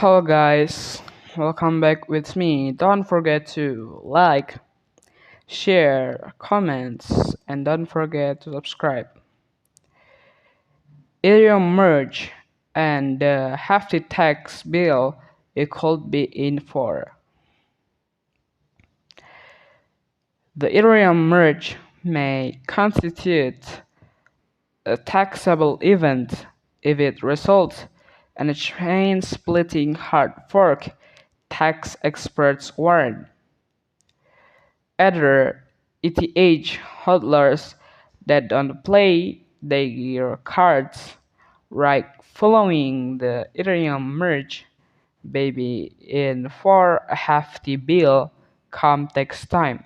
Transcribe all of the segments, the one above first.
Hello guys, welcome back with me. Don't forget to like, share, comments, and don't forget to subscribe. Ethereum merge and the hefty tax bill it could be in for. The Ethereum merge may constitute a taxable event if it results in a chain splitting hard fork, tax experts warn. Other ETH hodlers that don't play their cards right following the Ethereum merge baby in for a hefty bill come takes time,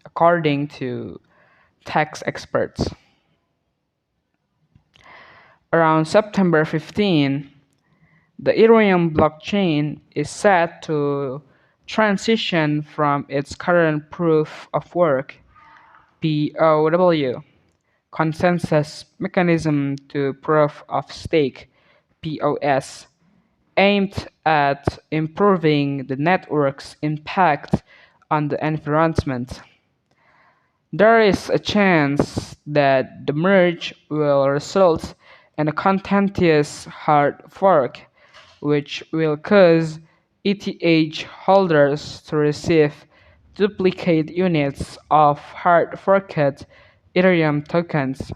according to tax experts. Around September 15, the Ethereum blockchain is set to transition from its current proof of work (POW) consensus mechanism to proof of stake (POS), aimed at improving the network's impact on the environment. There is a chance that the merge will result in a contentious hard fork, which will cause ETH holders to receive duplicate units of hard forked Ethereum tokens,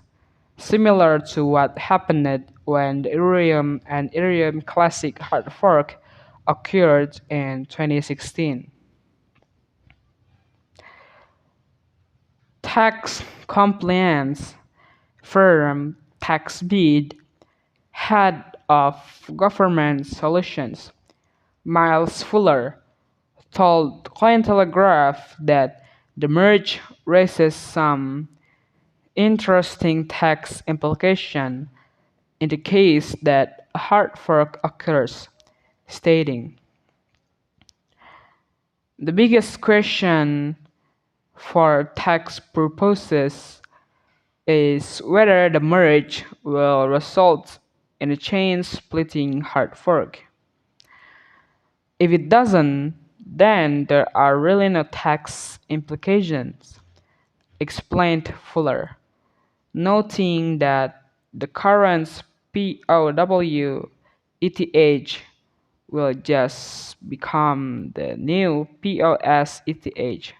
similar to what happened when the Ethereum and Ethereum Classic hard fork occurred in 2016. Tax compliance firm TaxBid, head of government solutions, Miles Fuller, told Cointelegraph that the merge raises some interesting tax implications in the case that a hard fork occurs, stating, "The biggest question for tax purposes is whether the merge will result in a chain splitting hard fork. If it doesn't, then there are really no tax implications," explained Fuller, noting that the current POW ETH will just become the new POS ETH,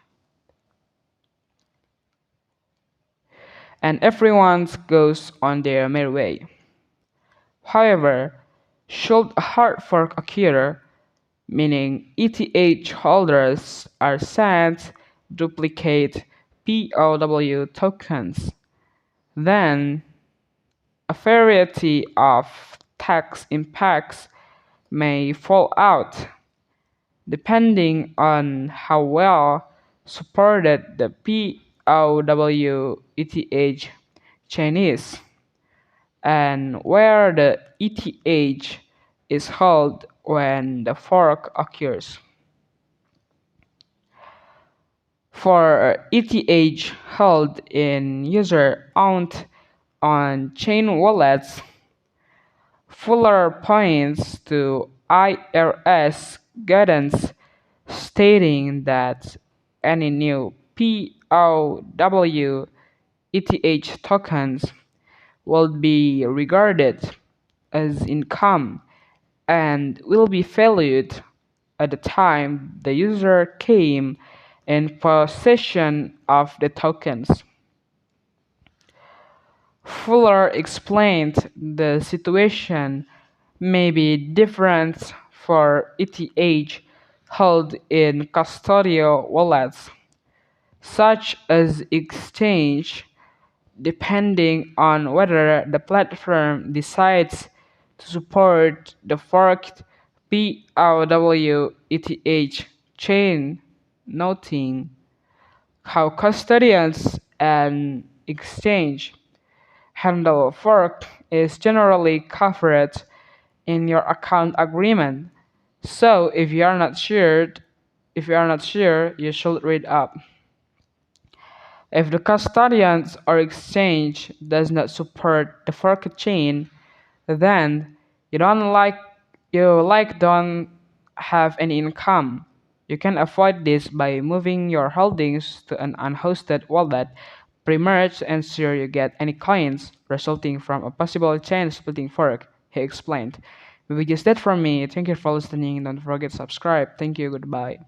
and everyone goes on their merry way. However, should a hard fork occur, meaning ETH holders are sent duplicate POW tokens, then a variety of tax impacts may fall out, depending on how well supported the POW ETH chain is, and where the ETH is held when the fork occurs. For ETH held in user-owned on-chain wallets, Fuller points to IRS guidance stating that any new POW ETH tokens will be regarded as income and will be valued at the time the user came in possession of the tokens. Fuller explained the situation may be different for ETH held in custodial wallets, such as exchange, depending on whether the platform decides to support the forked POW ETH chain, noting how custodians and exchange handle fork is generally covered in your account agreement. So if you are not sure, you should read up. If the custodians or exchange does not support the fork chain, then you don't like You like don't have any income. You can avoid this by moving your holdings to an unhosted wallet. Pre-merge ensure you get any coins resulting from a possible chain splitting fork, he explained. Maybe just that from me. Thank you for listening. Don't forget to subscribe. Thank you. Goodbye.